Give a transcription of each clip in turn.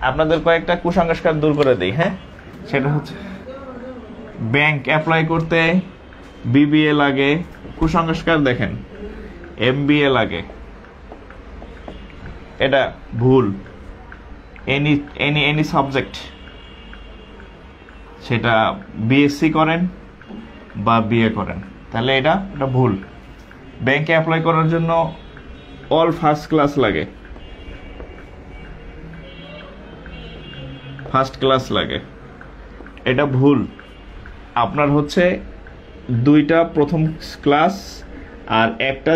আপনাদের কয়েকটা কুসংস্কার দূর করে দিই। হ্যাঁ, সেটা হচ্ছে ব্যাংক অ্যাপ্লাই করতে বিবিএ লাগে, কুসংস্কার দেখেন এমবিএ লাগে, এটা ভুল। এনি এনি এনি সাবজেক্ট, সেটা বিএসসি করেন বা বিএ করেন, তাহলে এটা ভুল। ব্যাংকে অ্যাপ্লাই করার জন্য অল ফার্স্ট ক্লাস লাগে, ফার্স্ট ক্লাস লাগে, এটা ভুল। আপনার হচ্ছে 2টা প্রথম ক্লাস আর একটা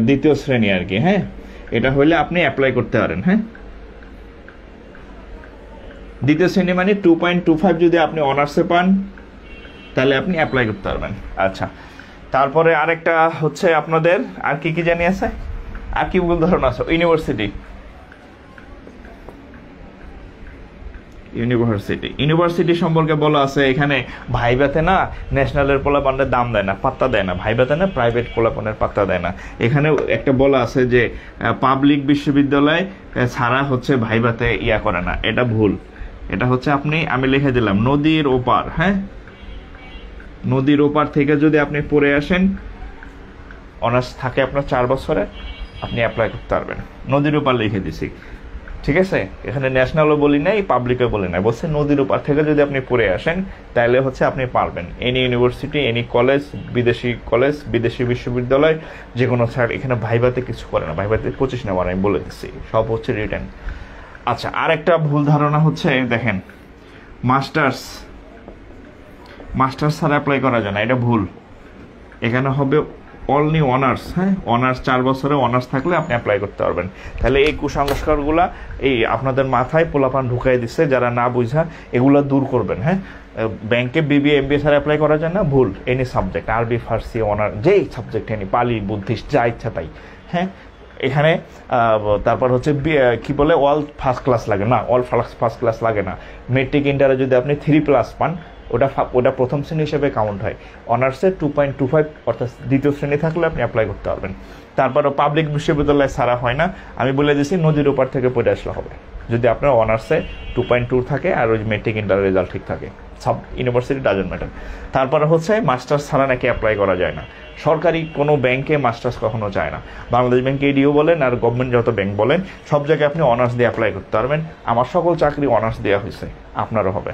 দ্বিতীয় শ্রেণী আর কি। হ্যাঁ, এটা হলে আপনি অ্যাপ্লাই করতে পারেন। হ্যাঁ, দ্বিতীয় শ্রেণী মানে 2.25 যদি আপনি অনার্সে পান তাহলে আপনি অ্যাপ্লাই করতে পারবেন। আচ্ছা, তারপরে আরেকটা হচ্ছে আপনাদের আর কি কি জানি আছে, আর কি ভুল ধারণা আছে? ইউনিভার্সিটি সম্পর্কে বলা আছে এখানে ভাইভাতে না ন্যাশনালের পোলাপানের দাম দেয় না, পাত্তা দেয় না, ভাইভাতে না প্রাইভেট পোলাপানের পাত্তা দেয় না। এখানে একটা বলা আছে যে পাবলিক বিশ্ববিদ্যালয় ছাড়া হচ্ছে ভাইভাতে ইয়া করে না, এটা ভুল। এটা হচ্ছে আমি লিখে দিলাম নদীর ওপার। হ্যাঁ, নদীর ওপার থেকে যদি আপনি পড়ে আসেন, অনার্স থাকে আপনার 4 বছরে, আপনি অ্যাপ্লাই করতে পারবেন। নদীর ওপার লিখে দিছি, ঠিক আছে? এখানে ন্যাশনালও বলি নাই, পাবলিকও বলি নাই, বলছে নদীর ওপার থেকে যদি আপনি পড়ে আসেন তাহলে হচ্ছে আপনি পারবেন। এনি ইউনিভার্সিটি, এনি কলেজ, বিদেশি বিশ্ববিদ্যালয়, যে কোনো ছাড়, এখানে ভাইভাতে কিছু করে না, ভাইভাতে 25 নাম্বার আমি বলে দিচ্ছি, সব হচ্ছে রিটেন। আচ্ছা, আর একটা ভুল ধারণা হচ্ছে দেখেন মাস্টার্স ছাড়া অ্যাপ্লাই করা যায় না, এটা ভুল। এখানে হবে অনলি অনার্স। হ্যাঁ, অনার্স 4 বছরে অনার্স থাকলে আপনি অ্যাপ্লাই করতে পারবেন। তাহলে এই কুসংস্কারগুলা এই আপনাদের মাথায় পোলাপান ঢুকাই দিচ্ছে, যারা না বুঝা এগুলো দূর করবেন। হ্যাঁ, ব্যাংকে বিবিএ এমবিএ ছাড়া অ্যাপ্লাই করা যায় না, ভুল। এনি সাবজেক্ট, আরবি, ফার্সি, অনার্স, যেই সাবজেক্ট এনি, পালি, বুদ্ধিস্ট, যা ইচ্ছা তাই। হ্যাঁ, এখানে তারপর হচ্ছে কি বলে অল ফার্স্ট ক্লাস লাগে না, অল ফার্স্ট ক্লাস লাগে না। মেট্রিক ইন্টারে যদি আপনি 3+ পান, ওটা প্রথম শ্রেণী হিসেবে কাউন্ট হয়। অনার্সে 2.25 অর্থাৎ দ্বিতীয় শ্রেণী থাকলে আপনি অ্যাপ্লাই করতে পারবেন। তারপরও পাবলিক বিশ্ববিদ্যালয় ছাড়া হয় না, আমি বলে দিচ্ছি নদীর ওপার থেকে পড়ে আসলে হবে, যদি আপনার অনার্সে 2.2 থাকে আর ওই মেট্রিক ইন্টারের রেজাল্ট ঠিক থাকে। সব ইউনিভার্সিটি ডাজন্ট ম্যাটার। তারপরে হচ্ছে মাস্টার্স ছাড়া নাকি অ্যাপ্লাই করা যায় না। সরকারি কোনো ব্যাংকে মাস্টার্স কখনো যায় না। বাংলাদেশ ব্যাংক, এডিও বলেন আর গভর্নমেন্ট যত ব্যাংক বলেন, সব জায়গায় আপনি অনার্স দিয়ে অ্যাপ্লাই করতে পারবেন। আমার সকল চাকরি অনার্স দেওয়া হয়েছে, আপনারও হবে।